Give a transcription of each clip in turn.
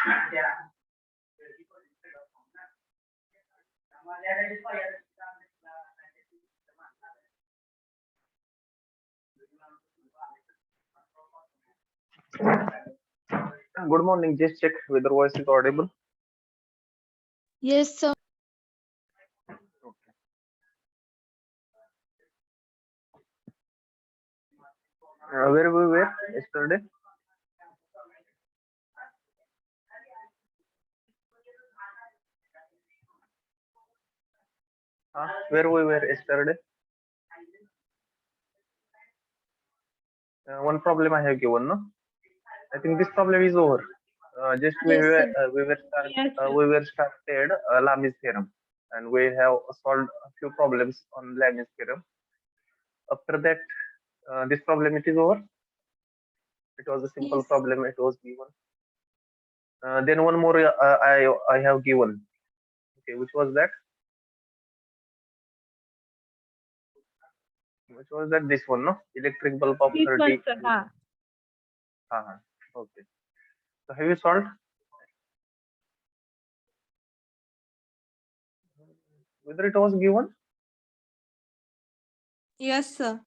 Good morning. Just check whether voice is audible. Yes, sir. Okay. Where we were yesterday? Where we were yesterday? One problem I have given, no? I think this problem is over. Just we Yes, were sir. we were started Lami's theorem, and we have solved a few problems on Lami's theorem. After that, this problem it is over. It was a simple Yes. problem. It was given. Then one more I have given. Okay, which was that? Which was that? This one, no? Electric bulb of This 30. one, sir. Ha. Okay. So have you solved? Whether it was given? Yes, sir.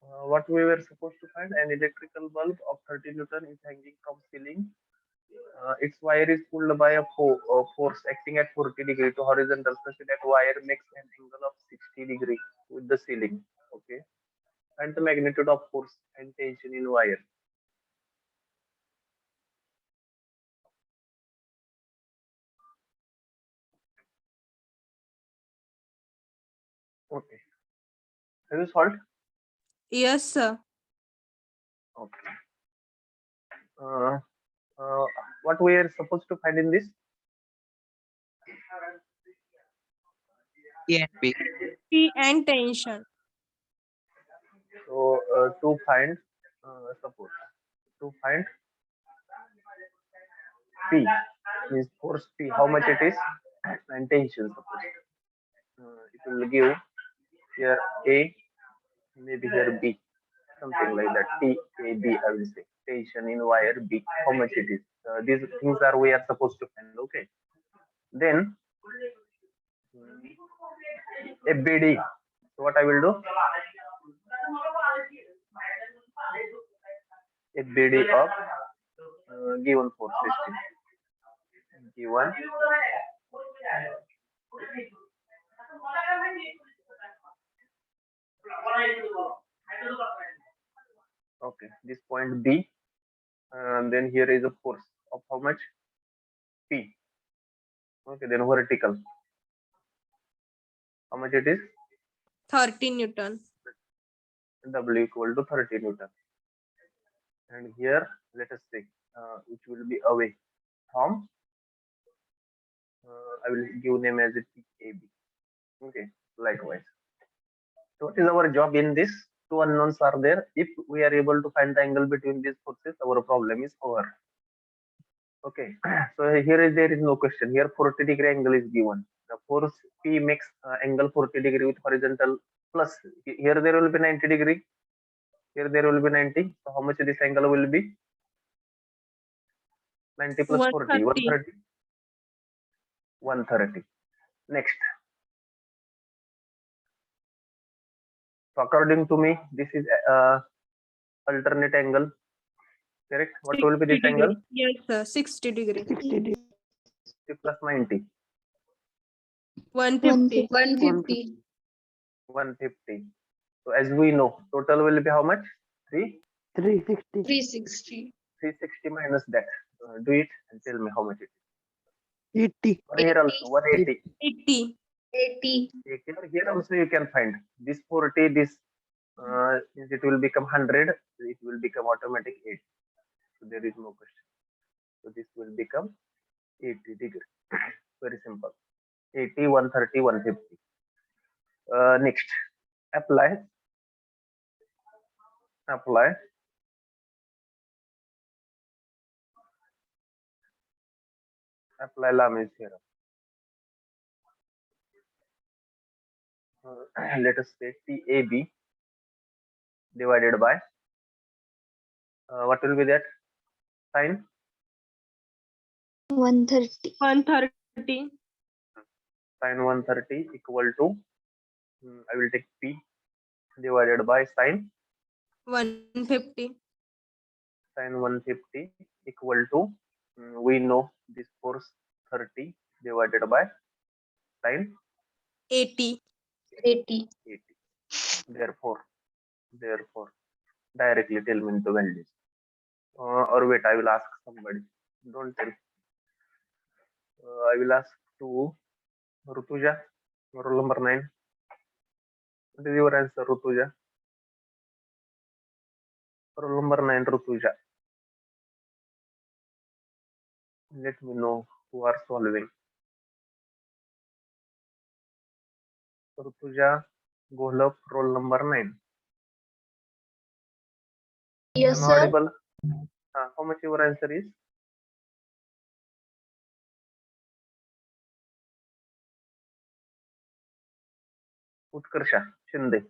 What we were supposed to find? An electrical bulb of 30 Newton is hanging from ceiling. Its wire is pulled by a force acting at 40 degree to horizontal, such that wire makes an angle of 60 degree with the ceiling. Okay, and the magnitude of force and tension in wire. Okay, have you solved? Yes, sir. Okay. What we are supposed to find in this? P and P. P and tension. So to find suppose to find P means force P, how much it is, and tension suppose. It will give here A, maybe here B, something like that. T, A, B, I will say. Tension in wire B, how much it is. These things are we are supposed to find. Okay. Then FBD. So what I will do? FBD of given force system. Given okay, this point B, and then here is a force of how much? P. Okay, then vertical. How much it is? 30 Newton. W equal to 30 Newton. And here, let us say, which will be away from, I will give name as it AB. Okay, likewise. So what is our job in this? Two unknowns are there. If we are able to find the angle between these forces, our problem is over. Okay, so there is no question. Here 40 degree angle is given. The force P makes angle 40 degree with horizontal plus. Here there will be 90 degree. Here there will be 90. So how much this angle will be? 90 plus 40, 130. 130. Next. So according to me, this is alternate angle. Correct? What will be this 60 angle? degree. Yes, sir. 60 degree. 60 plus 90. 150. 150. 150. So as we know, total will be how much? 360. 360 minus that. Do it and tell me how much it is. 80. Here also 180. 80. 80. Here also you can find this 40. This it will become 100. It will become automatic 8. So there is no question. So this will become 80 degree. Very simple. 80, 130, 150. Next, apply Lami's theorem. Let us say TAB divided by what will be that? Sine 130. 130. Sine 130 equal to, I will take P divided by sine 150. 150 equal to, we know this force 30 divided by sine 80. 80. 80. Therefore, directly tell me the values. Or wait, I will ask somebody. Don't tell. I will ask to Rutuja, roll number 9. What is your answer, Rutuja? Roll number 9, Rutuja. Let me know who are solving. Rutuja Golap, roll number 9. Yes, Am I sir. audible? How much your answer is? Utkarsha Shinde,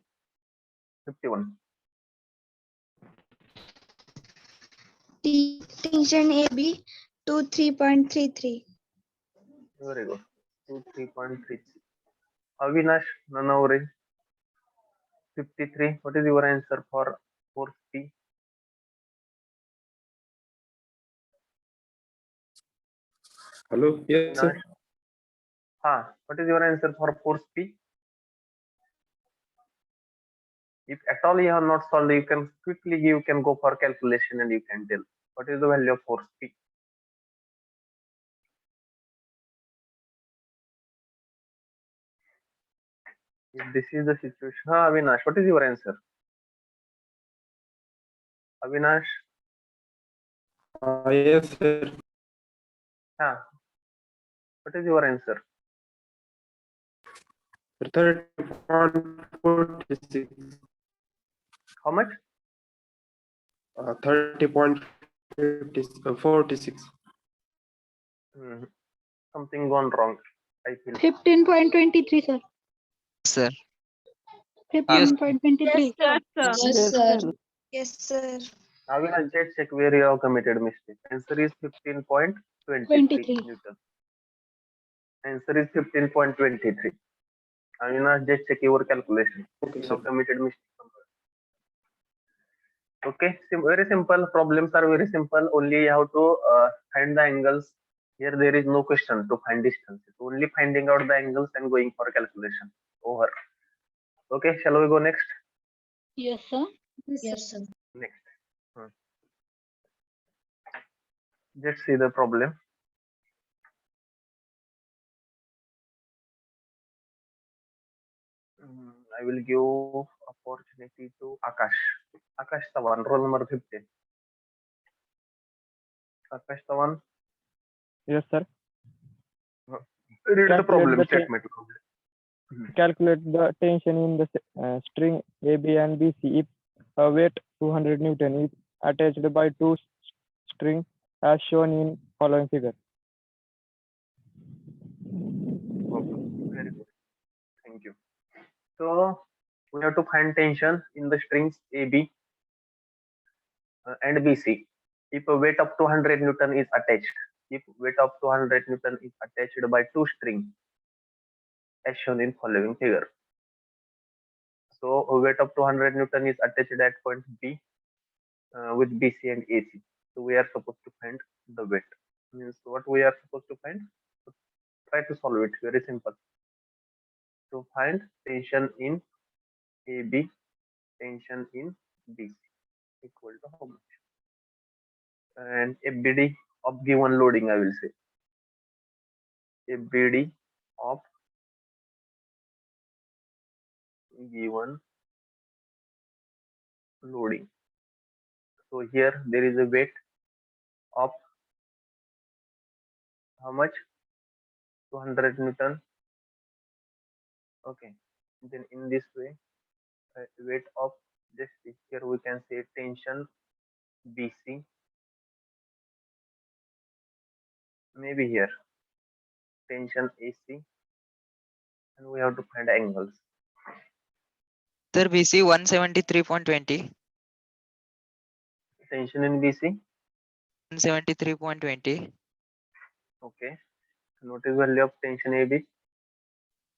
51. Tension AB to 3.33. Very good. 23.33. Avinash Nanavre, 53. What is your answer for force P? Hello. Yes, sir. Avinash. What is your answer for force P? If at all you have not solved, you can go for calculation and you can tell. What is the value of force P? If this is the situation, Avinash, what is your answer? Avinash, Yes, sir. what is your answer? 30.46. How much? 30.46. Something gone wrong, I feel. 15.23, sir. Sir. 15.23. Yes, sir. Yes, sir. Yes, sir. Avinash, just check where you have committed mistake. Answer is 15.23 23. Newton. Answer is 15.23. Avinash, just check your calculation. Okay, You sir. have committed mistake somewhere. Okay, very simple. Problems are very simple. Only you have to find the angles. Here there is no question to find distances. Only finding out the angles and going for calculation. Over. Okay, shall we go next? Yes, sir. Yes, sir. Next. Let's see the problem. I will give opportunity to Akash. Akash Tavan, roll number 15. Akash Tavan, Yes, sir. read the Calculate problem the statement. Calculate the tension in the string AB and BC if a weight 200 Newton is attached by two strings as shown in following figure. Okay, very good. Thank you. So we have to find tension in the strings AB and BC. If a weight of 200 Newton is attached, by two strings as shown in following figure. So a weight of 200 Newton is attached at point B with BC and AC. So we are supposed to find the weight. Means what we are supposed to find? Try to solve it. Very simple. To find tension in AB, tension in BC equal to how much? And FBD of given loading, I will say. FBD of given loading. So here there is a weight of how much? 200 Newton. Okay. Then in this way, weight of this, here we can say tension BC. Maybe here tension AC, and we have to find angles. Sir, BC 173.20. Tension in BC 173.20. Okay. And what is value of tension AB?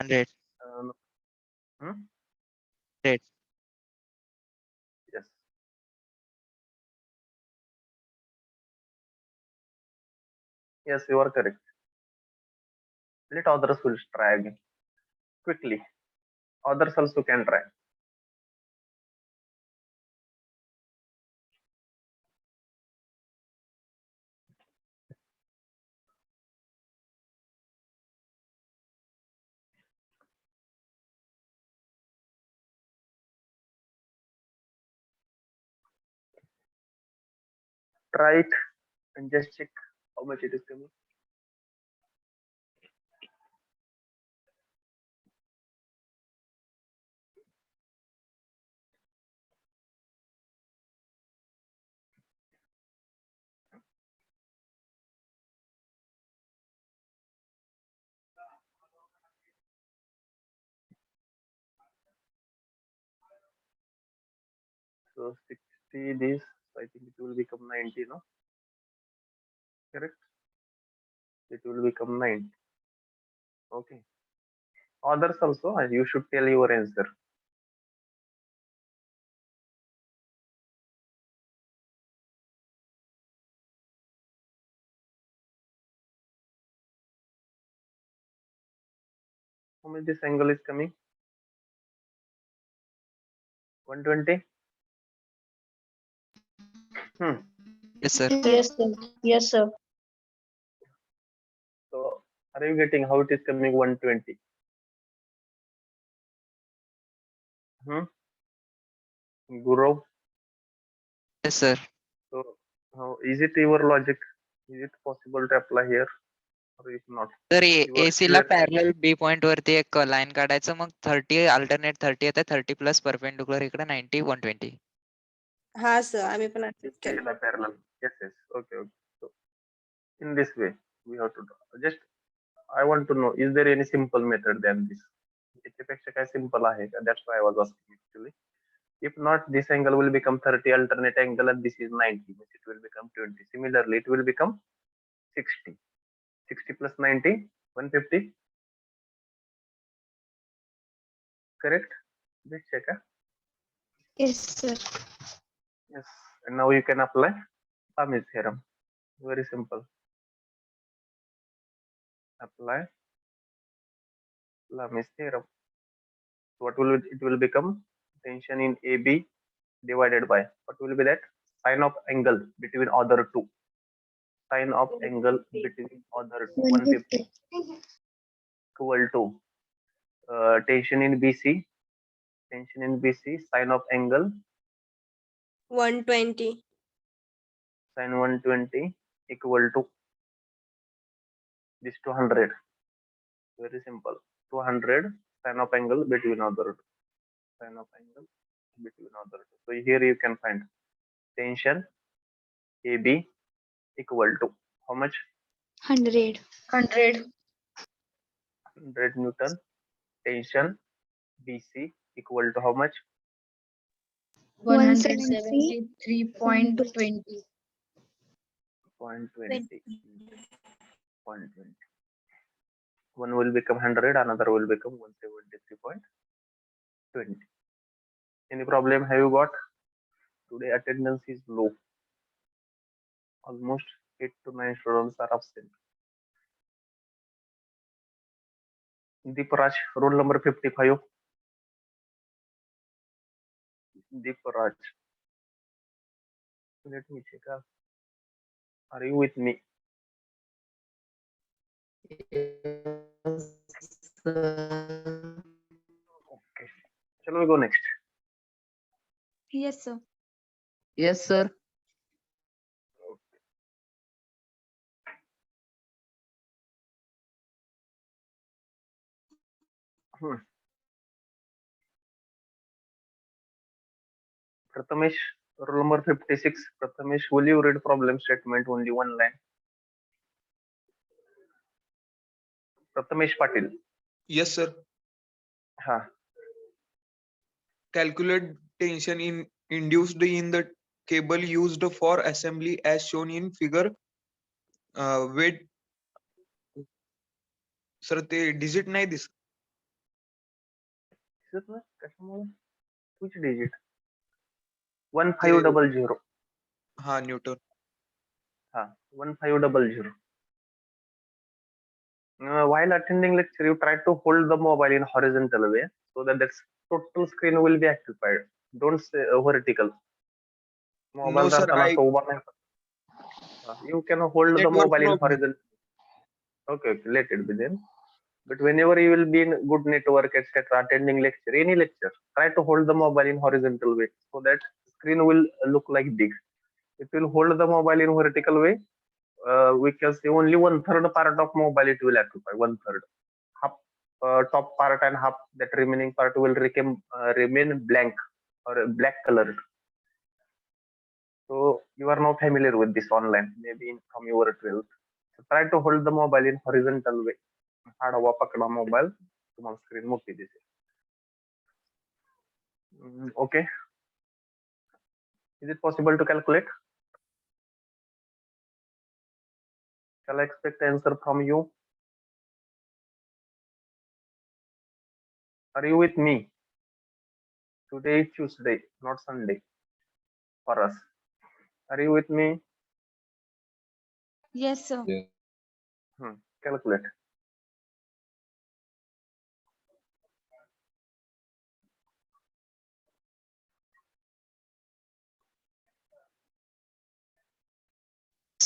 100. Hmm? 100. Yes. Yes, you are correct. Let others will try again quickly. Others also can try. Try it and just check how much it is coming. So 60 this, so I think it will become 90, no? Correct? It will become 90. Okay. Others also, and you should tell your answer. How much this angle is coming? 120? Yes, sir. Yes, sir. Yes, sir. So are you getting how it is coming 120? Guru, Yes, sir. so how is it your logic? Is it possible to apply here or if not? तर You are AC ला clear. Parallel B point वरती एक line काढायचं, मग 30 alternate 30 येते, 30 plus perpendicular इकडे 90 120. हा sir आम्ही पण असंच केलं. Parallel. Yes, yes. Okay, okay. So in this way, we have to do. Just I want to know, is there any simple method than this? याच्यापेक्षा काय simple आहे का? That's why I was asking actually. If not, this angle will become 30 alternate angle and this is 90, which it will become 20. Similarly, it will become 60. 60 plus 90, 150. Correct? Just check. Yes, sir. Yes. And now you can apply Lami's theorem. Very simple. Apply Lami's theorem. What will it will become? Tension in AB divided by what will be that? Sine of angle between other two. Sine of angle between other two. 150 equal to tension in BC. Tension in BC. Sine of angle 120. sine 120 equal to this 200. Very simple. 200 sine of angle between other two. Sine of angle between other two. So here you can find tension AB equal to how much? 100. 100 Newton. Tension BC equal to how much? 173.20. 0.20. 0.20. One will become 100, another will become 173.20. Any problem have you got? Today attendance is low. Almost 8 to 9 students are absent. Deeparaj, roll number 55. Deeparaj. Let me check. Are you with me? Okay. Shall we go next? Yes, sir. Yes, sir. Prathamesh, roll number 56. Prathamesh, will you read problem statement only one line? Prathamesh Patil. Yes, sir. Ha. Calculate tension induced in the cable used for assembly as shown in figure. Weight sir ते digit नाही दिसत. दिसत नाही कशामुळे? which digit? 1500. हा Newton. हा 1500. While attending lecture, you try to hold the mobile in horizontal way so that the total screen will be occupied. Don't say vertical. Mobile No, sir, धरताना I असं उभा नाही. You can hold the network mobile in problem. horizontal. Okay, let it be then. But whenever you will be in good network, etc., attending lecture, any lecture, try to hold the mobile in horizontal way so that screen will look like big. If you will hold the mobile in vertical way, we can say only 1/3 part of mobile it will occupy. 1/3, half top part and half that remaining part will remain blank or black colored. So you are now familiar with this online, maybe from your 12th. So try to hold the mobile in horizontal way. आडवा पकडा mobile, तुम्हाला screen मोठी दिसेल. Okay, is it possible to calculate? Shall I expect answer from you? Are you with me? Today is Tuesday, not Sunday for us. Are you with me? Yes, sir. Calculate.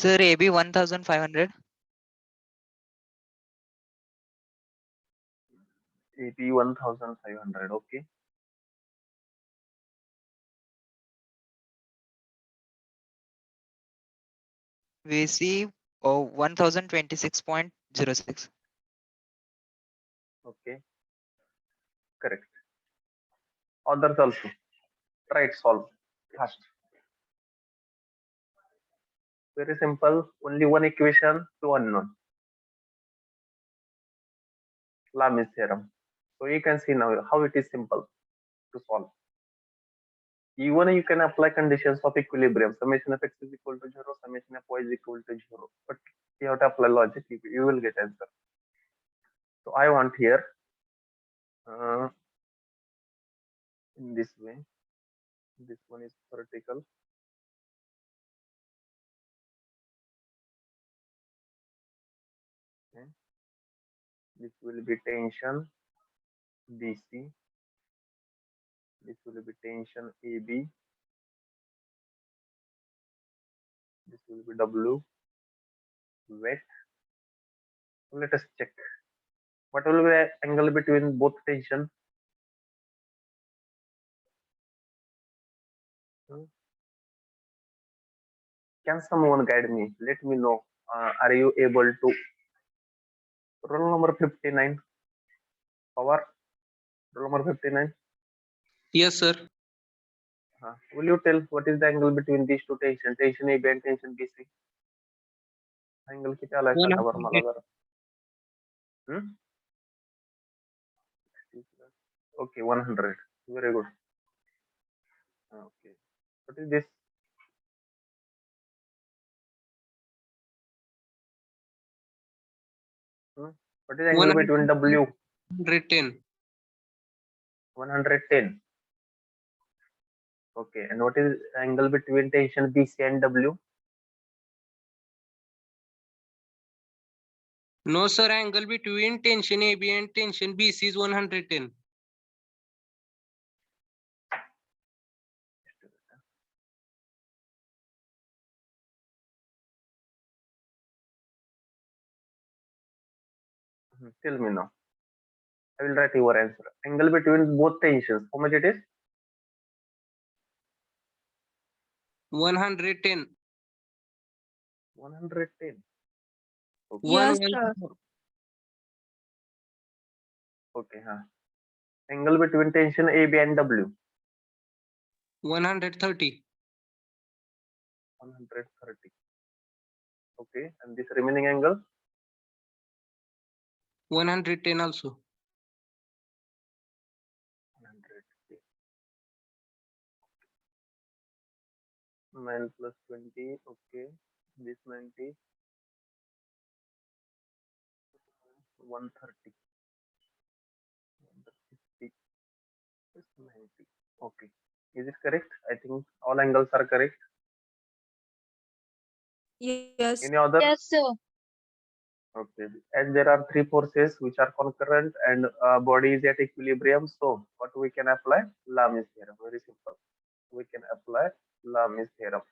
Sir, AB 1500. AP 1500. Okay. VC 1026.06. Okay. Correct. Others also. Try it, solve fast. Very simple. Only one equation, two unknown. Lamis theorem. So you can see now how it is simple to solve. Even you can apply conditions of equilibrium. Summation of x is equal to 0, summation of y is equal to 0. But you have to apply logic, you will get answer. So I want here in this way. This one is vertical. Okay. This will be tension BC. This will be tension AB. This will be W. Wet. Let us check. What will be the angle between both tension? Can someone guide me? Let me know. Are you able to? Roll number 59. Power. Roll number 59. Yes, sir. Will you tell what is the angle between these two tension? Tension AB and tension BC. Angle किती आलाय सांगा बरं मला जरा. Okay, 100. Very good. Okay. What is this? What is the angle between W? 110. 110. Okay. And what is the angle between tension BC and W? No, sir. Angle between tension AB and tension BC is 110. Tell me now. I will write your answer. Angle between both tensions. How much it is? 110. 110. Okay. Yes, 110. sir. Okay. Angle between tension AB and W. 130. 130. Okay. And this remaining angle? 110 also. 100. 9 plus 20. Okay. This 90. 130. 150 plus 90. Okay. Is it correct? I think all angles are correct. Yes. Any other? Yes, sir. Okay. And there are three forces which are concurrent and body is at equilibrium. So what we can apply? Lami's theorem. Very simple. We can apply Lami's theorem.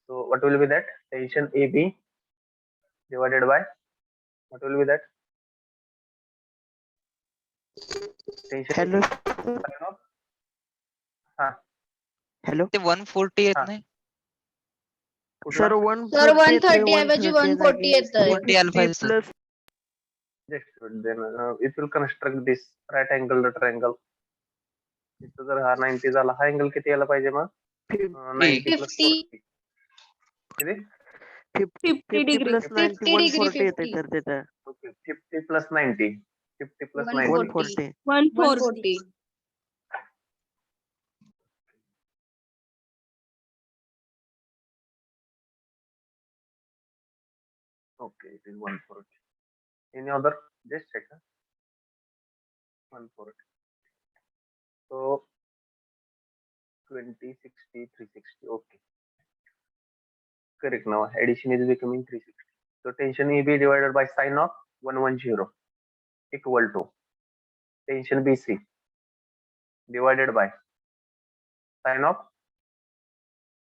So what will be that? Tension AB divided by what will be that? Tension Hello, sin of hello. ते 140 येत हा. नाही. Sir कुठला? Sir 140 130 ऐवजी 140 येतंय. 40 alpha आहे, sir. Plus Just then it will construct this right angle triangle. इथं जर हा 90 झाला हा अँगल किती यायला पाहिजे मग 90 plus 50. 40 किती 50 50 degree. प्लस 90 50 degree, 140 येते 50. सर तिथं okay 50 plus 90 50 plus 90 140. 140 140. 140. okay it is 140 any other just check 140 so 20 60 360 okay correct now addition is becoming 360 so tension EB divided by sine of 110 equal to tension BC divided by sine of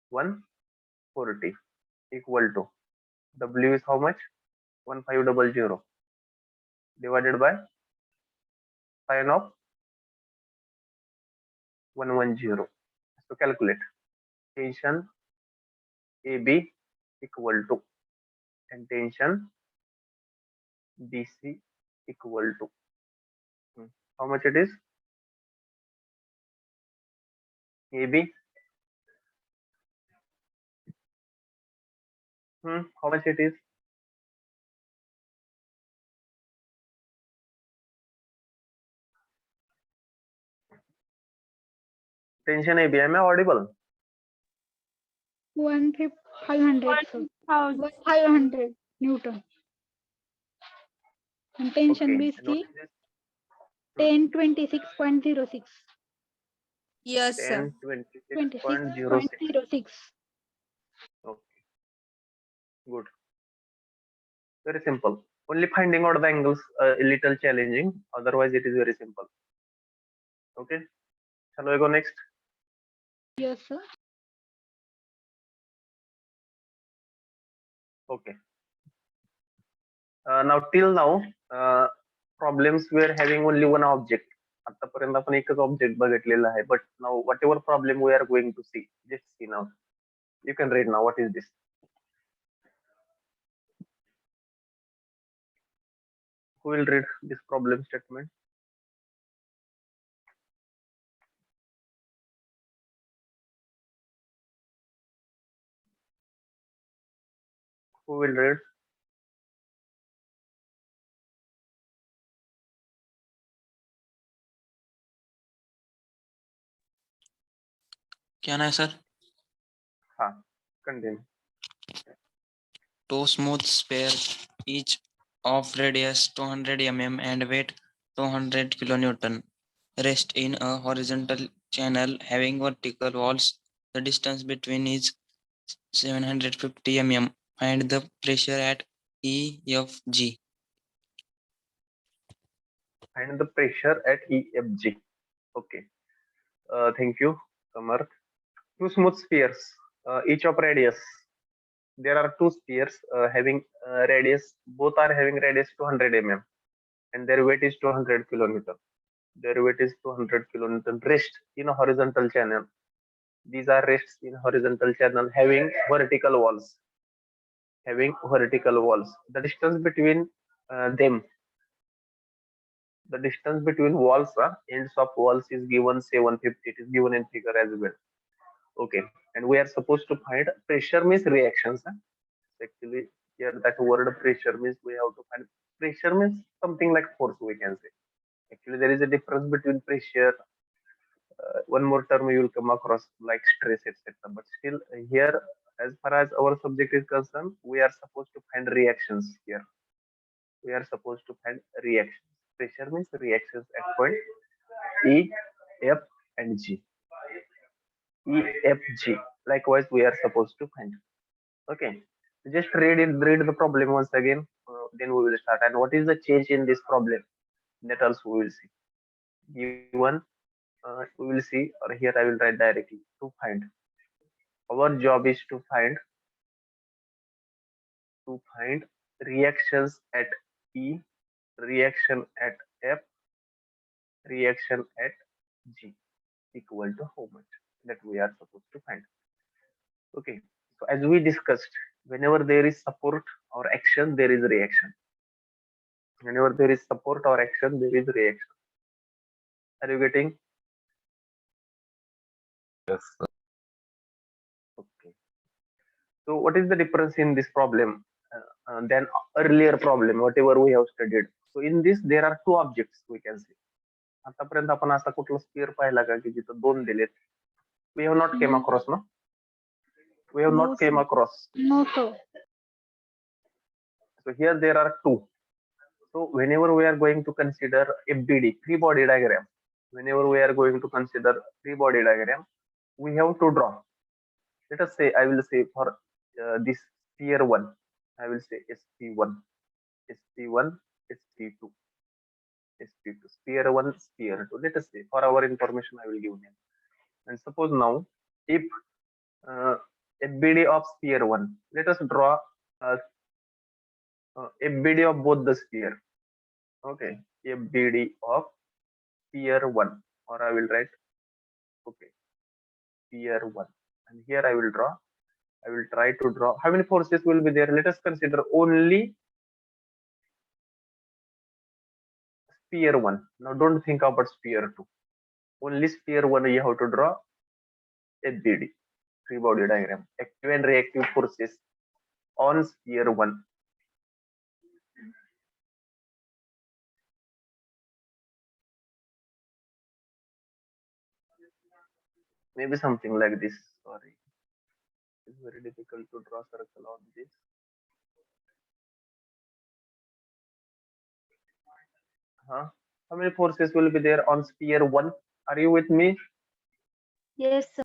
140 equal to W is how much 1500 divided by sine of 110 so calculate tension AB equal to and tension BC equal to how much it is AB how much it is tension AB am I audible 500, sir. 500 Newton. And tension okay and what BC is this 1026.06. Yes, sir. 1026.06 26.06. okay good very simple only finding out the angles a little challenging otherwise it is very simple okay shall we go next Yes, sir. okay now till now problems were having only one object आतापर्यंत आपण एकच object बघितलेला आहे but now whatever problem we are going to see just see now you can read now what is this who will read this problem statement who will read Can I, sir? ha continue Two smooth sphere, each of radius 200 mm and weight 200 kilonewton, rest in a horizontal channel having vertical walls. The distance between is 750 mm. Find the pressure at EFG. and the pressure at EFG okay thank you Kamar two smooth spheres each of radius there are two spheres having radius both are having radius 200 mm and their weight is 200 kilonewton their weight is 200 kilonewton rest in a horizontal channel these are rests in horizontal channel having vertical walls the distance between them the distance between walls ends of walls is given 750 it is given in figure as well okay and we are supposed to find pressure means reactions actually here that word pressure means we have to find pressure means something like force we can say actually there is a difference between pressure one more term you will come across like stress etc but still here as far as our subject is concerned we are supposed to find reactions here we are supposed to find reaction. Pressure means reactions at point E, F, and G. E, F, G. Likewise, we are supposed to find. Okay. Just read the problem once again. Then we will start. And what is the change in this problem? That also we will see. Given, we will see, or here I will write directly to find. Our job is to find reactions at E, reaction at F, reaction at G equal to how much that we are supposed to find. Okay, so as we discussed, whenever there is support or action, there is reaction. Whenever there is support or action, there is reaction. Are you getting? Yes, sir. Okay. So what is the difference in this problem than earlier problem, whatever we have studied? So in this, there are two objects we can see. आतापर्यंत आपण असा कुठला spear पाहिला का की जिथं दोन दिलेत? We have not came No. across, no? We have No, not came sir. across. No, sir. So here there are two. So whenever we are going to consider FBD, free body diagram, whenever we are going to consider free body diagram, we have to draw. Let us say, I will say for this sphere 1, I will say SP1, SP1, SP2, SP2, sphere 1, sphere 2. Let us say, for our information, I will give name. And suppose now, if FBD of sphere 1, let us draw FBD of both the sphere. Okay, FBD of sphere 1, or I will write, okay, sphere 1. And here I will draw, I will try to draw. How many forces will be there? Let us consider only sphere 1. Now don't think about sphere 2. Only sphere 1 you have to draw FBD, free body diagram, active and reactive forces on sphere 1. Maybe something like this. Sorry, it's very difficult to draw circle on this. How many forces will be there on sphere 1? Are you with me? Yes, sir.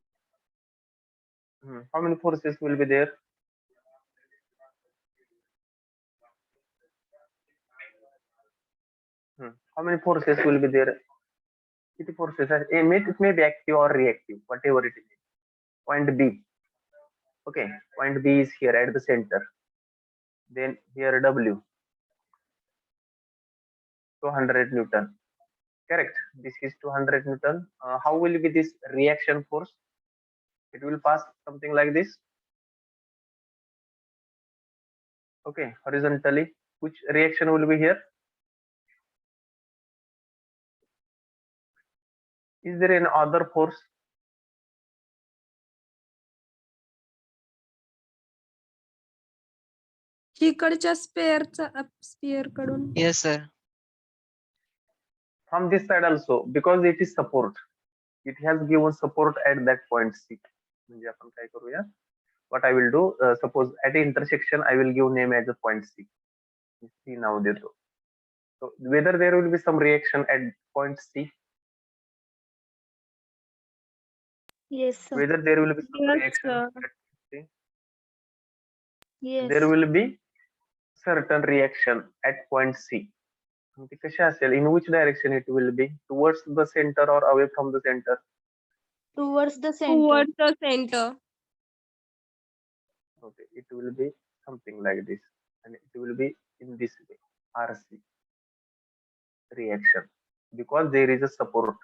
How many forces will be there? How many forces will be there? It forces are it may be active or reactive, whatever it is. Point B. Okay, point B is here at the center. Then here W. 200 Newton. Correct. This is 200 Newton. How will be this reaction force? It will pass something like this. Okay, horizontally. Which reaction will be here? Is there any other force? इकडच्या spare कडून Yes, sir. From this side also, because it is support. It has given support at that point C. म्हणजे आपण काय करूया? What I will do, suppose at the intersection, I will give name as a point C. C now देतो. So whether there will be some reaction at point C, Yes, sir. whether there will be some Yes, reaction sir. at C, Yes. there will be certain reaction at point C. मग ती कशी असेल? In which direction it will be? Towards the center or away from the center? Towards the center. towards the center. Okay, it will be something like this, and it will be in this way, RC reaction, because there is a support.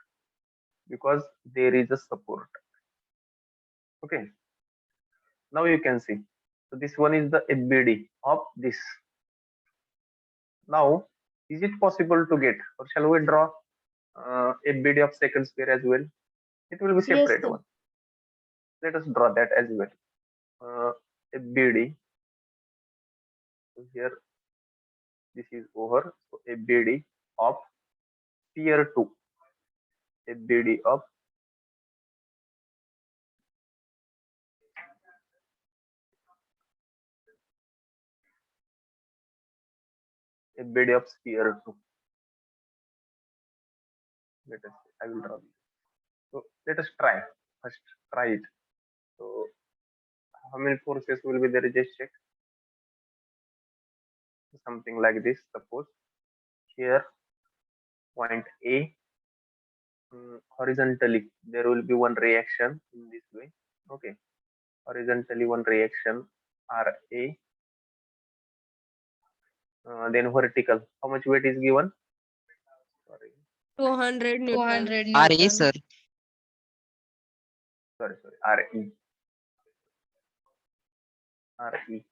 Because there is a support. Okay, now you can see. So this one is the FBD of this. Now, is it possible to get, or shall we draw FBD of second sphere as well? It will be Yes, separate sir. one. Let us draw that as well. FBD. So here, this is over. So FBD of sphere 2. FBD of FBD of sphere 2. Let us see. I will draw this. So let us try first. Try it. So how many forces will be there? Just check. Something like this. Suppose here point A, horizontally there will be one reaction in this way. Okay, horizontally one reaction RA. Then vertical, how much weight is given? Sorry, 200 Newton. 200 RE, Newton. sir. sorry, RE. RE.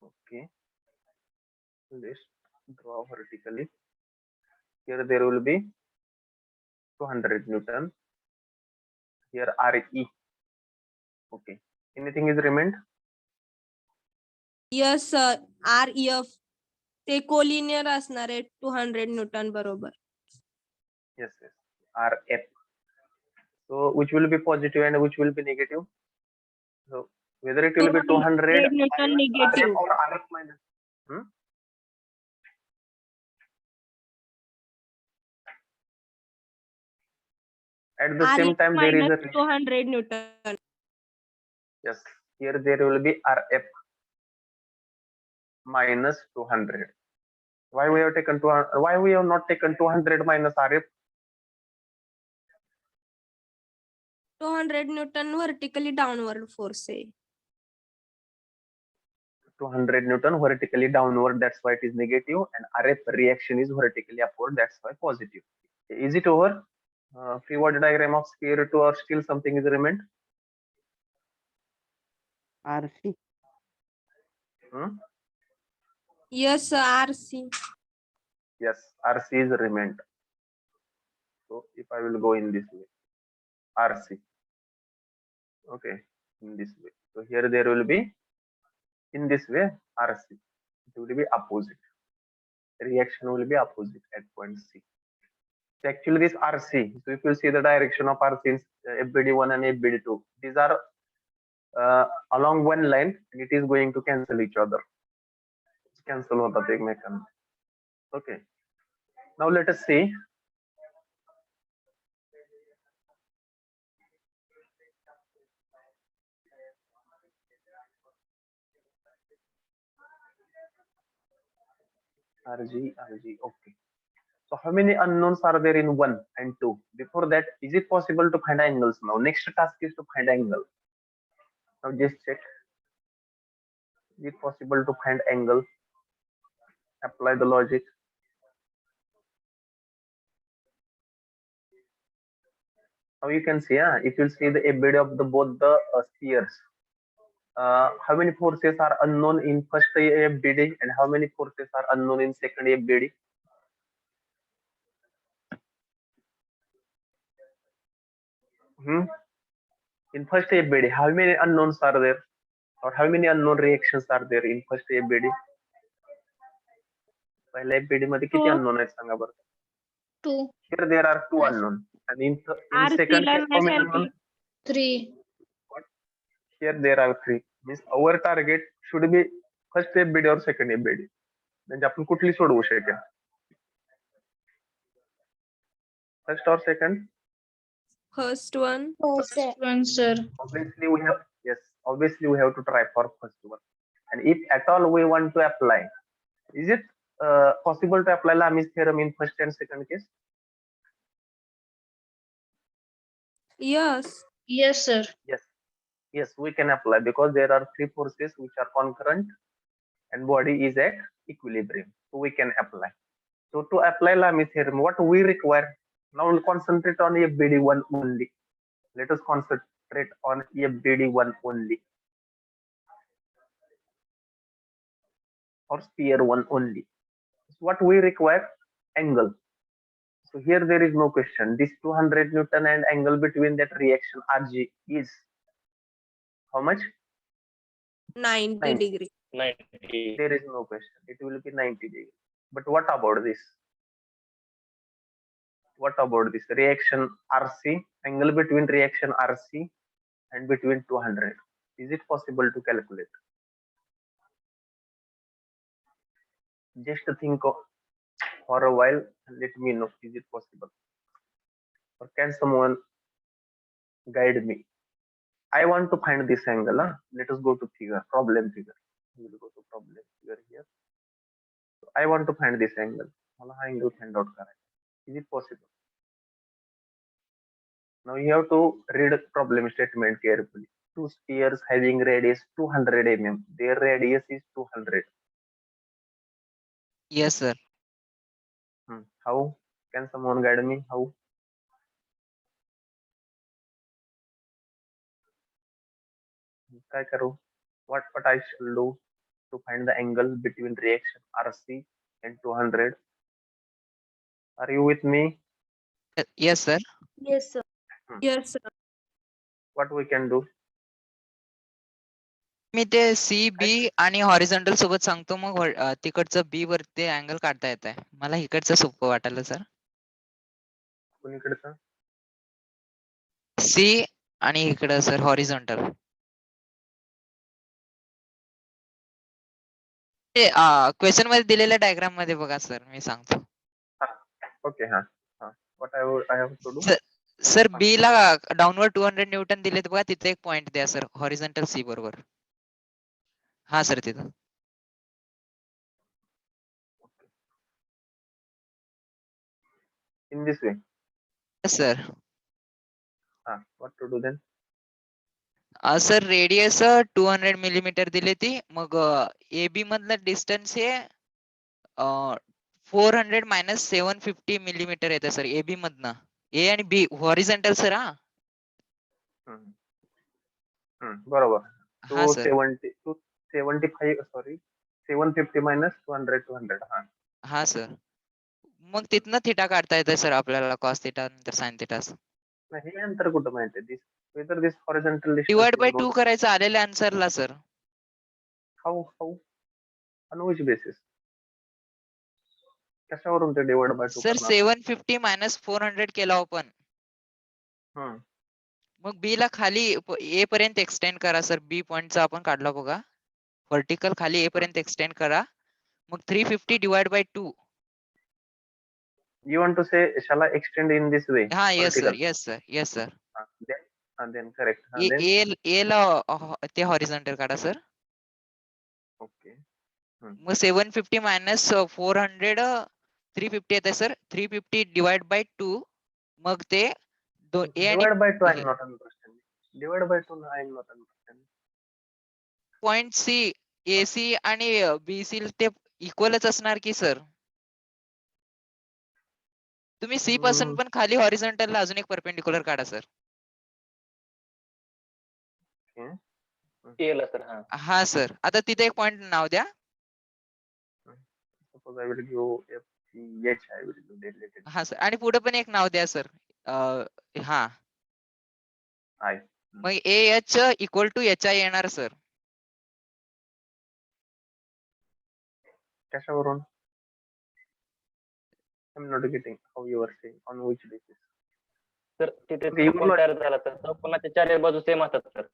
Okay, let's draw vertically. Here there will be 200 Newton. Here RE. Okay, anything is remained? Yes, sir. REF ते collinear असणार आहे 200 Newton बरोबर. Yes, RF. So which will be positive and which will be negative? So whether it will be 200 Newton minus negative. RF or RF minus. At the same time, there is a 200 Newton. yes. Here there will be RF minus 200. Why we have taken 200? Why we have not taken 200 minus RF? 200 Newton vertically downward force आहे. 200 Newton vertically downward. That's why it is negative, and RF reaction is vertically upward. That's why positive. Is it over? Free body diagram of sphere 2, or still something is remained? RC. Yes, sir. RC. Yes, RC is remained. So if I will go in this way, RC. Okay, in this way. So here there will be in this way RC. It will be opposite. Reaction will be opposite at point C. So actually this RC. So if you see the direction of RC in FBD1 and FBD2, these are along one line, and it is going to cancel each other. Cancel होतात एकमेकांना. Okay. Now let us see. RG. Okay. So how many unknowns are there in 1 and 2? Before that, is it possible to find angles now? Next task is to find angle. Now just check. Is it possible to find angle? Apply the logic. Now you can see, if you see the FBD of the both the spheres, how many forces are unknown in first FBD and how many forces are unknown in second FBD? In first FBD, how many unknowns are there, or how many unknown reactions are there in first FBD? पहिल्या FBD मध्ये किती unknown आहेत सांगा बरं? 2. Here there are 2 unknown, and in second case how many unknown? 3. Here there are 3. Means our target should be first FBD or second FBD. म्हणजे आपण कुठली सोडवू शकेल? First or second? First one. First one, sir. Obviously we have, yes, obviously we have to try for first one. And if at all we want to apply, is it possible to apply Lami's theorem in first and second case? Yes. Yes, sir. Yes, we can apply, because there are 3 forces which are concurrent and body is at equilibrium, so we can apply. So to apply Lami's theorem, what we require? Now we'll concentrate on FBD1 only. Let us concentrate on FBD1 only, or sphere 1 only. So what we require? Angle. So here there is no question. This 200 Newton and angle between that reaction RG is how much? 90 degree. There is no question. It will be 90 degrees. But what about this? what about this reaction RC, angle between reaction RC and between 200? Is it possible to calculate? Just think for a while and let me know, is it possible? Or can someone guide me? I want to find this angle. Let us go to figure, problem figure. We will go to problem figure here. So I want to find this angle. मला हा angle find out करायचा. Is it possible? Now you have to read problem statement carefully. Two spheres having radius 200 mm. Their radius is 200. Yes, sir. How? Can someone guide me? How? काय करू? What I shall do to find the angle between reaction RC and 200? Are you with me? Yes, sir. Yes, sir. Yes, sir. What we can do? मी ते CB आणि horizontal सोबत सांगतो, मग तिकडचं B वरती angle काढता येत आहे. मला इकडचं सोपं वाटलं सर. कोणीकडचं? C आणि इकडं सर हॉरिझॉन्टल. ते क्वेश्चन मध्ये दिलेल्या डायग्राम मध्ये बघा सर, मी सांगतो. Okay, what I have to do? Sir B ला डाऊनवर्ड 200 न्यूटन दिलेत बघा, तिथे एक पॉइंट द्या सर, हॉरिझॉन्टल C बरोबर. हा सर तिथं. In this way. Yes, sir. What to do then? Sir radius 200 millimetre दिली ती, मग AB मधलं डिस्टन्स हे 400 मायनस 750 मिलीमीटर येते सर AB मधनं. A आणि B हॉरिझॉन्टल सर. बरोबर. हा सर. 275 sorry 750 minus 200. हा सर. मग तिथनं थिटा काढता येते सर आपल्याला, कॉस थिटा नंतर साइन थिटा. हे अंतर कुठं माहिती आहे? whether this horizontal distance divide is by known. 2 करायचं आलेल्या आन्सरला sir. How? On which basis? कशावरून ते डिवाइड बाय 2 सर 750 मायनस 400 केला आपण. मग B ला खाली A पर्यंत एक्सटेंड करा सर. B पॉइंटचा आपण काढला बघा, व्हर्टिकल खाली A पर्यंत एक्सटेंड करा. मग 350 divide by 2. You want to say shall I extend in this way? हा yes sir, Vertical. yes sir, yes sir. Then correct. A ला ते हॉरिझॉन्टल काढा सर. Okay. मग 750 मायनस 400 350 येते सर. 350 divide by 2. मग ते A आणि Divide by 2 I am not understanding. Divide by 2 I am not understanding. Point C AC आणि BC ते इक्वलच असणार की sir. तुम्ही C पासून पण खाली हॉरिझॉन्टल ला अजून एक परपेंडिक्युलर काढा सर. केलं सर. हा सर. आता तिथे एक पॉइंट नाव द्या. Suppose I will give FCH. I will do related. हा सर. आणि पुढे पण एक नाव द्या सर. हा I. मग AH इक्वल टू HI येणार सर. कशावरून? I'm not getting how you are saying, on which basis? Sir तिथे तयार झाला तर पुन्हा ते चार बाजू सेम असतात sir.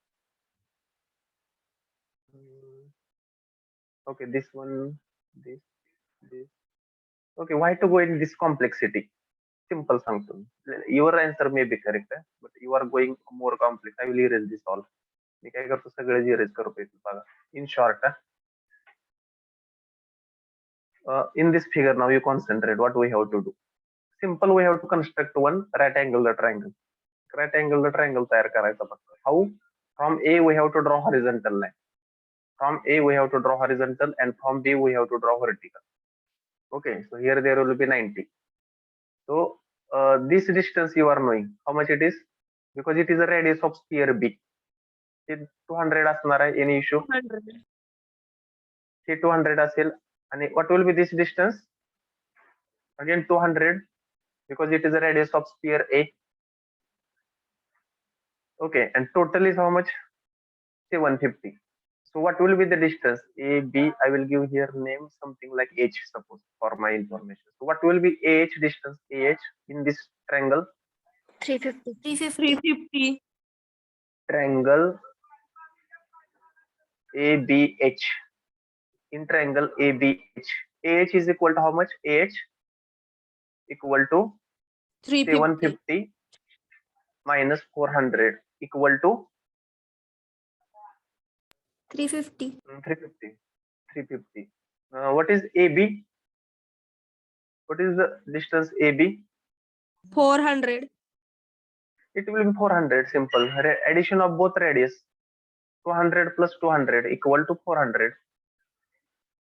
Okay, this one, this. Okay, why to go in this complexity? Simple सांगतो. Your answer may be correct, but you are going more complex. I will erase this all. मी काय करतो, सगळे erase करतो बघा. In short, in this figure now you concentrate what we have to do. Simple, we have to construct one right angle triangle. Right angle triangle तयार करायचा फक्त. How? From A we have to draw horizontal line. From A we have to draw horizontal, and from B we have to draw vertical. Okay, so here there will be 90. So this distance you are knowing how much it is, because it is a radius of sphere B. It 200 असणार आहे. Any issue? 200. हे 200 असेल. आणि what will be this distance? Again 200, because it is a radius of sphere A. Okay, and total is how much? 750. So what will be the distance? A, B, I will give here name something like H, suppose, for my information. So what will be AH distance, AH in this triangle? 350. 350. Triangle ABH. In triangle ABH. AH is equal to how much? AH equal to 350. 750 minus 400 equal to 350. 350. 350. What is AB? What is the distance AB? 400. It will be 400. Simple. Addition of both radius. 200 plus 200 equal to 400.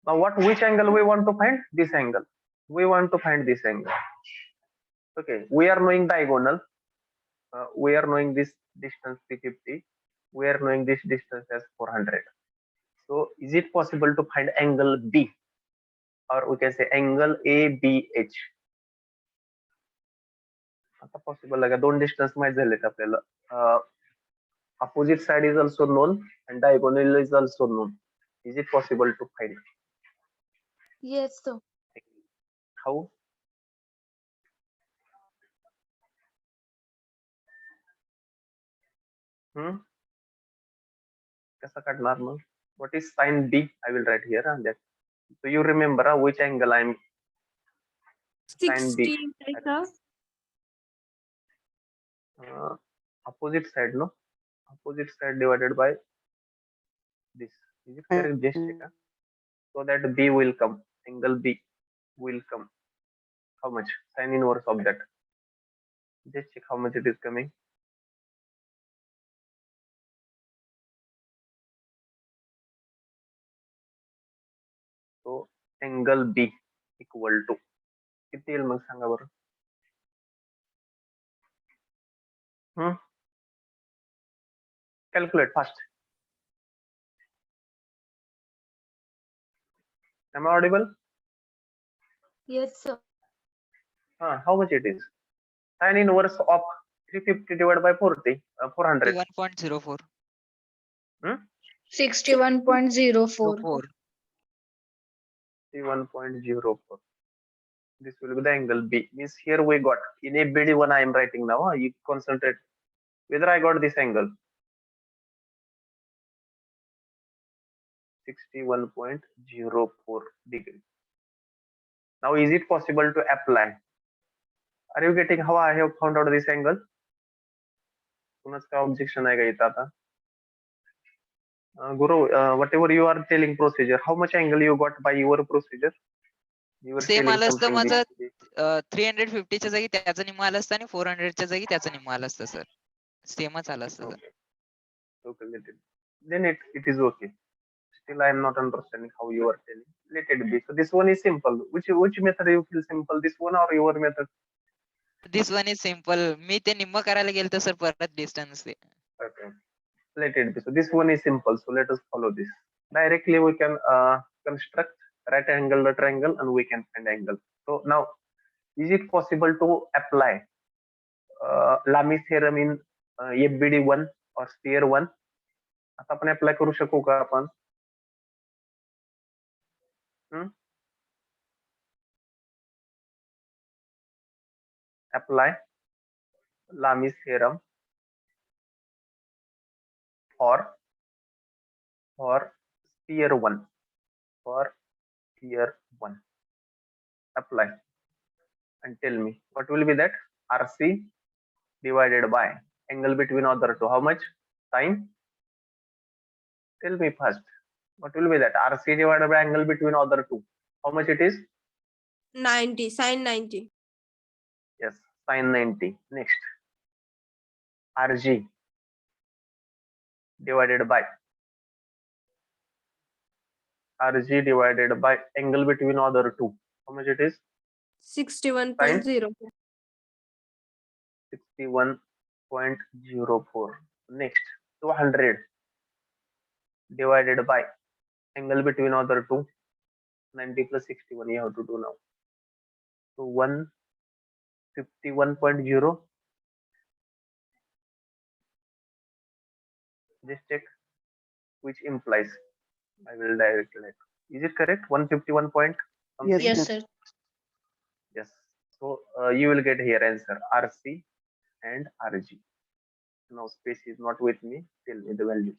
Now which angle we want to find? This angle. We want to find this angle. Okay. We are knowing diagonal. We are knowing this distance 350. We are knowing this distance as 400. So is it possible to find angle B? Or we can say angle ABH. आता possible आहे का? दोन distance माहित झालेत आपल्याला. Opposite side is also known and diagonal is also known. Is it possible to find? Yes, sir. How? कसा काढणार मग? What is sine B? I will write here. That. So you remember which angle I am? Sine B. 60 like that. Opposite side, no? Opposite side divided by this. Is it correct? Just check. So that B will come. Angle B will come. How much? Sine inverse of that. Just check how much it is coming. So angle B equal to किती येईल मग सांगा बरं. Calculate fast. Am I audible? Yes, sir. How much it is? Sine inverse of 350 divided by 400. 1.04. 61.04. 1.04. This will be the angle B. Means here we got in ABD1 I am writing now. You concentrate whether I got this angle. 61.04 degree. Now is it possible to apply? Are you getting how I have found out this angle? कुणाच काय objection आहे का इथं आता? Guru, whatever you are telling procedure, how much angle you got by your procedure? You were same telling आलं असतं something माझं this- 350 च्या जागी त्याचं निम्म आलं असतं आणि 400 च्या जागी त्याचं निम्म आलं असतं सर. सेमच आलं असतं sir. Okay, let it. Then it is okay. Still, I am not understanding how you are telling. Let it be. So this one is simple. Which method you feel simple? This one or your method? This one is simple. मी ते निम्म करायला गेलतो sir परत distance ते. Okay. Let it be. So this one is simple. So let us follow this. Directly we can construct right angle triangle and we can find angle. So now, is it possible to apply Lamy theorem in FBD1 or sphere 1? आता आपण apply करू शकू का आपण? Apply Lamy theorem for sphere 1. For sphere 1. Apply and tell me what will be that? RC divided by angle between other two. How much? Sine? Tell me first. What will be that? RC divided by angle between other two. How much it is? 90. Sine 90. Yes, sine 90. Next. RG divided by angle between other two. How much it is? 61.0. 61.04. Next, 200 divided by angle between other two. 90 plus 61 you have to do now. So 151.0. Just check which implies I will directly let. Is it correct? 151 point something? Yes, sir. Yes. So you will get here answer RC and RG. Now space is not with me. Tell me the values.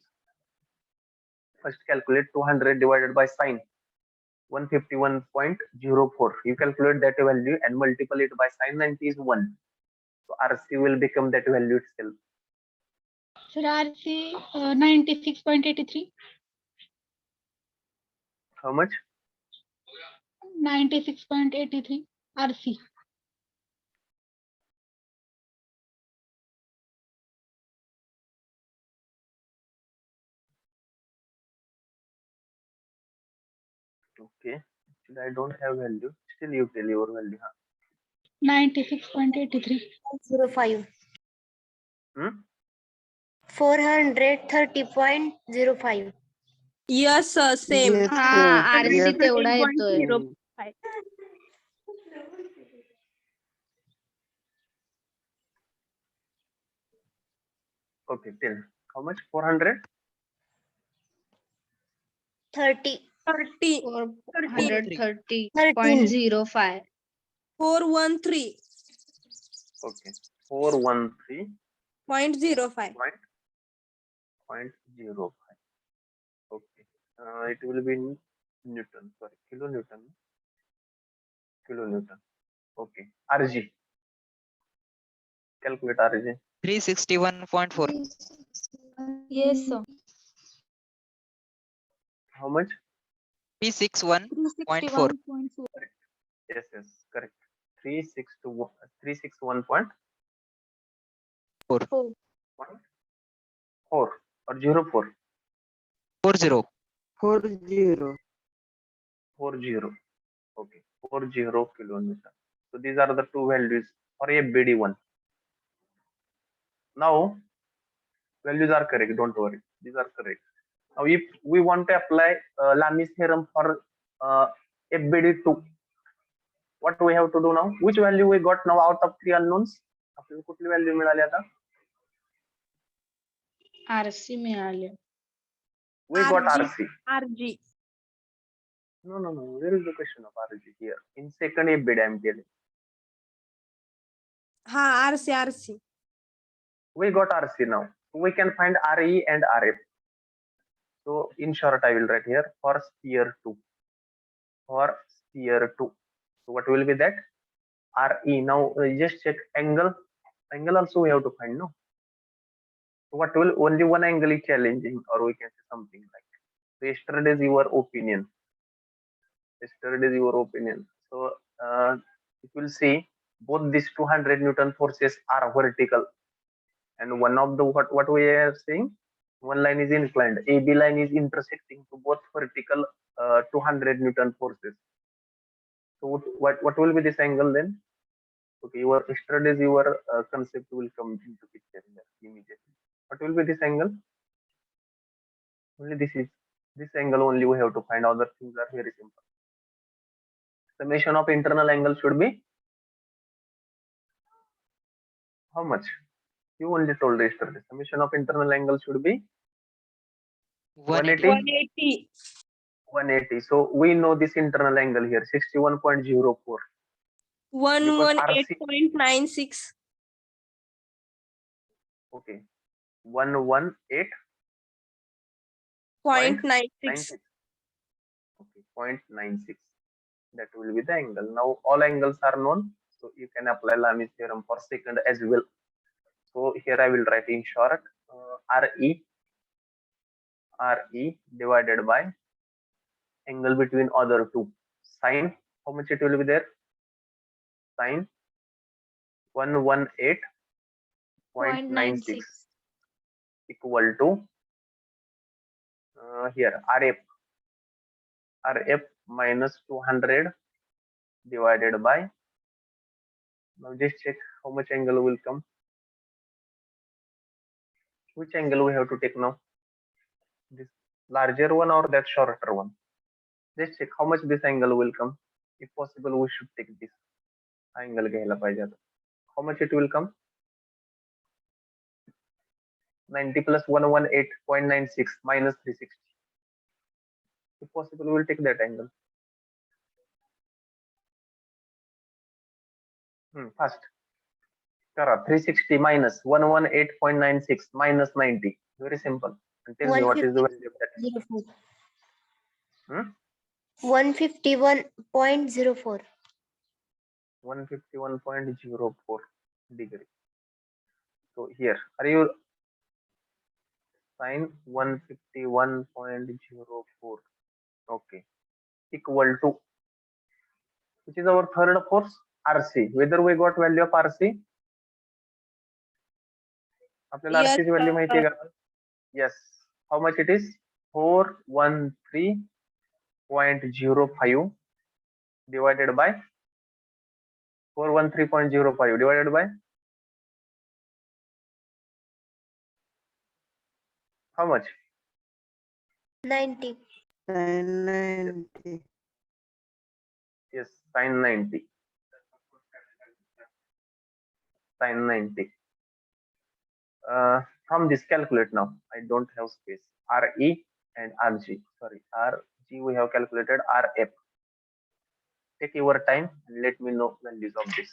First calculate 200 divided by sine 151.04. You calculate that value and multiply it by sine 90 is 1. So RC will become that value itself. Sir, RC 96.83. How much? 96.83 RC. Okay. Actually, I don't have value. Still, you tell your value. Huh? 96.83. 05. Hmm? 430.05. Yes, sir. Same. हा RC तेवढा येतोय. 430.05. Okay, tell. How much? 400? 30. 30. 430.05. 413.05. Okay. 413.05. Okay. It will be in Newton. Sorry, kilonewton. Kilonewton. Okay. RG. Calculate RG. 361.4. Yes, sir. How much? 361.4. 361.4. Yes, correct. 361.4 4. or 04. 40. 40. Okay. 40 kilonewton. So these are the two values for a BD1. Now values are correct. Don't worry. These are correct. Now if we want to apply Lami's theorem for FBD2, what we have to do now? Which value we got now out of 3 unknowns? आपल्याला कुठली value मिळाली आता? RC मिळाले. We got RG. RC. RG. No. Where is the question of RG here? In second FBD I am telling. Ha, RC. We got RC now. We can find RE and RF. So in short, I will write here for sphere 2. For sphere 2. So what will be that? RE. Now just check angle. Angle also we have to find, no? So what will only one angle is challenging, or we can say something like yesterday's your opinion. Yesterday's your opinion. So you will see both these 200 Newton forces are vertical, and one of the what we are saying, one line is inclined. AB line is intersecting to both vertical 200 Newton forces. So what will be this angle then? Okay, your yesterday's your concept will come into picture here immediately. What will be this angle? Only this angle only we have to find. Other things are very simple. Summation of internal angle should be how much? You only told yesterday. Summation of internal angle should be 180. 180. 180. So we know this internal angle here 61.04. 118.96. Okay. 118.96. 0.96. Okay, 0.96. That will be the angle. Now all angles are known, so you can apply Lami's theorem for second as well. So here I will write in short RE divided by angle between other two. Sine, how much it will be there? Sine 118.96 equal to here RF minus 200 divided by, now just check how much angle will come. Which angle we have to take now? This larger one or that shorter one? Just check how much this angle will come. If possible, we should take this angle घ्यायला पाहिजे आता. How much it will come? 90 plus 118.96 minus 360. If possible, we'll take that angle. Fast. Kara, 360 minus 118.96 minus 90. Very simple. And tell me what is the value of that. 151.04. 151.04 degree. So here, are you sine 151.04? Okay. Equal to, which is our third force, RC. Whether we got value of RC? आपल्याला Yes, RC ची value माहिती आहे sir. का? Yes. How much it is? 413.05 divided by 413.05 divided by how much? 90. Yes, sine 90. Sine 90. From this, calculate now. I don't have space. RE and RG. Sorry, RG we have calculated. RF. Take your time and let me know values of this.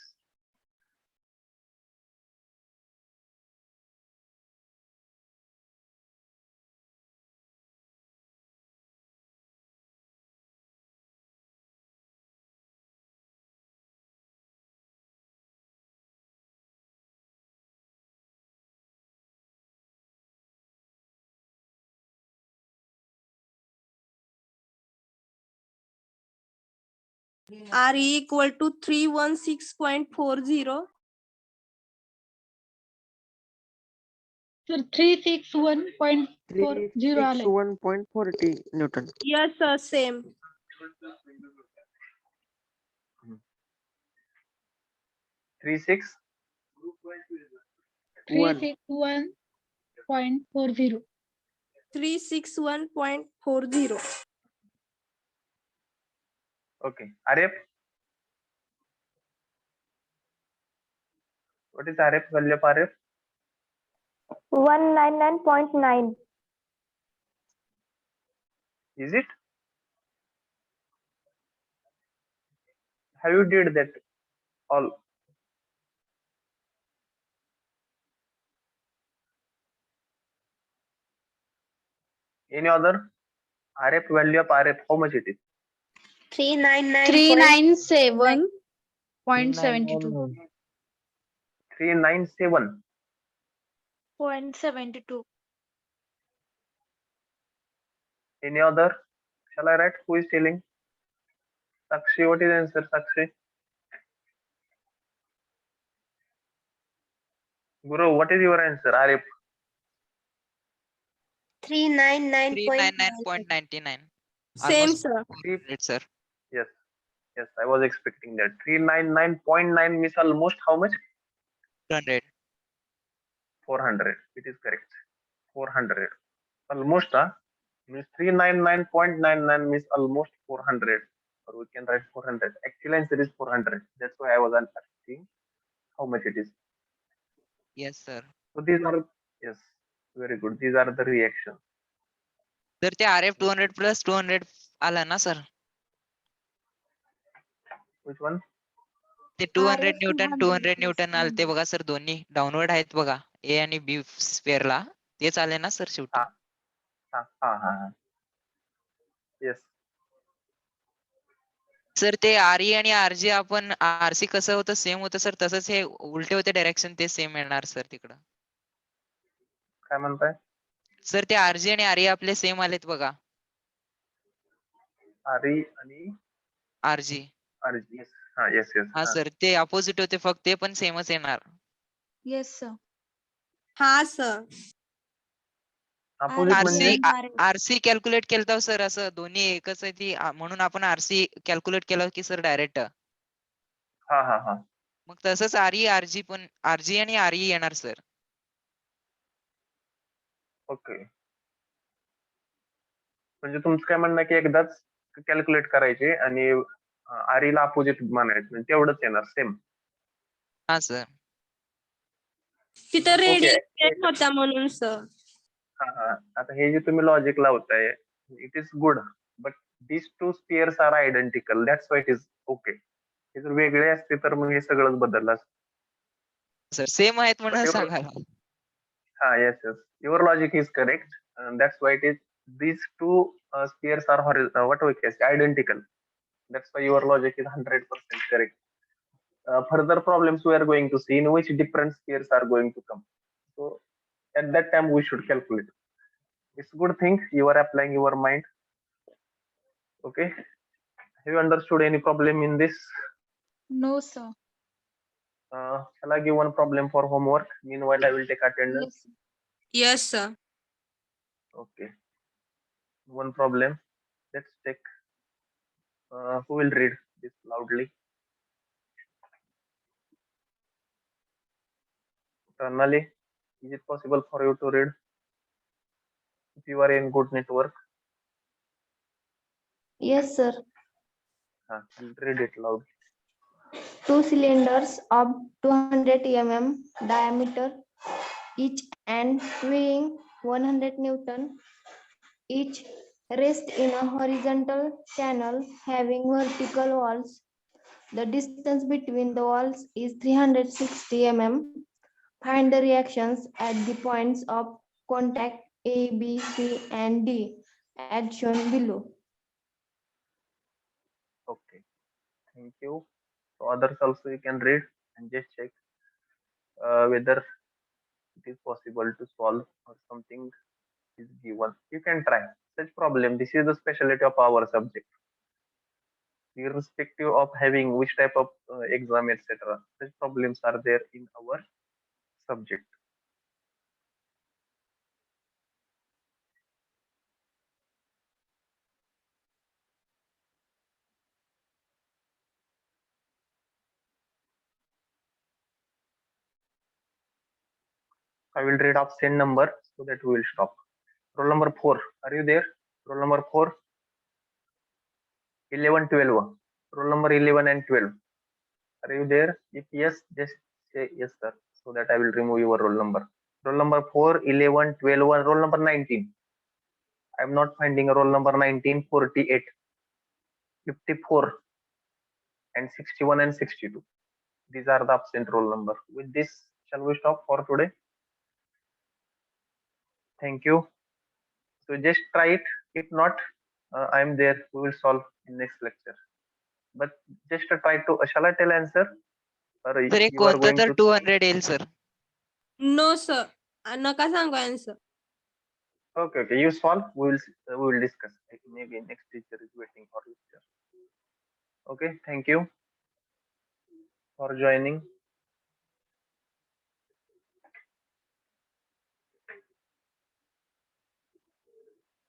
RE equal to 316.40. Sir, 361.40 आले. 1.40 Newton. Yes, sir, same. 36. 361.40. 361.40. Okay. RF. What is RF? Value of RF? 199.9. Is it? Have you did that all? Any other? RF value of RF, how much it is? 399. 397.72. 397. 0.72. Any other? Shall I write? Who is telling? Sakshi, what is the answer, Sakshi? Guru, what is your answer? RF. 399.9. 399.99. Same, Almost sir. 400, sir. Yes. Yes, I was expecting that. 399.9 means almost how much? 400. 400. It is correct. 400. Almost, means 399.99 means almost 400. Or we can write 400. Actual answer is 400. That's why I was asking how much it is. Yes, sir. So these are, yes, very good. These are the reactions. तर ते RF 200 plus 200 आला ना sir? Which one? ते 200 RF Newton 200 Newton आलते बघा sir, दोन्ही downward आहेत बघा, ए आणि बी स्पेअरला, तेच आले ना सर शेवटी? हा. Yes. सर ते RE आणि RG आपण RC कसं होतं सेम होतं सर, तसंच हे उलटे होते डायरेक्शन, ते सेम येणार सर तिकडं. काय म्हणताय? सर ते RG आणि RE आपले सेम आलेत बघा. RE आणि RG. RG. Yes. हा, yes. हा सर, ते अपोजिट होते फक्त, ते पण सेमच येणार. Yes, sir. हा, सर. Opposite म्हणजे? RC कॅल्क्युलेट केलं सर, असं दोन्ही एकच आहे ती, म्हणून आपण RC कॅल्क्युलेट केलं की सर डायरेक्ट. हा. मग तसंच RE RG पण, RG आणि RE येणार सर. ओके. म्हणजे तुमचं काय म्हणणं की एकदाच कॅल्क्युलेट करायचे आणि RE ला अपोजिट मानायचं, म्हणजे तेवढंच येणार सेम. हा सर. तिथं रेडिएशन होता म्हणून सर. हा. आता हे जे तुम्ही लॉजिक लावताय, it is good, but these two spheres are identical. That's why it is okay. हे जर वेगळे असते तर मग हे सगळंच बदललं असतं. सर सेम आहेत म्हणून But सांगायला. yes, yes. Your logic is correct. And that's why it is these two spheres are what we can say identical. That's why your logic is 100% correct. Further problems we are going to see in which different spheres are going to come. So at that time we should calculate. It's a good thing you are applying your mind. Okay. Have you understood any problem in this? No, sir. Shall I give one problem for homework? Meanwhile, I will take attendance. Yes. Yes, sir. Okay. One problem. Let's take. Who will read this loudly? Pranali, is it possible for you to read? If you are in good network, Yes, sir. read it loud. Two cylinders of 200 mm diameter, each and weighing 100 Newton, each rest in a horizontal channel having vertical walls. The distance between the walls is 360 mm. Find the reactions at the points of contact A, B, C, and D as shown below. Okay. Thank you. So others also you can read and just check whether it is possible to solve or something is given. You can try such problem. This is the specialty of our subject. Irrespective of having which type of exam, etc. Such problems are there in our subject. I will read option number so that we will stop. Roll number 4. Are you there? Roll number 4. 11, 12. Roll number 11 and 12. Are you there? If yes, just say yes, sir, so that I will remove your roll number. Roll number 4, 11, 12, roll number 19. I am not finding a roll number 19, 48, 54, and 61 and 62. These are the absent roll number. With this, shall we stop for today? Thank you. So just try it. If not, I am there. We will solve in next lecture. But just try to. Shall I tell answer? Or sir एक you are कोणतं going तर to 200 येईल sir. No, sir. नका सांगू answer. Okay, okay. You solve. We will discuss. Maybe next teacher is waiting for lecture. Okay. Thank you for joining.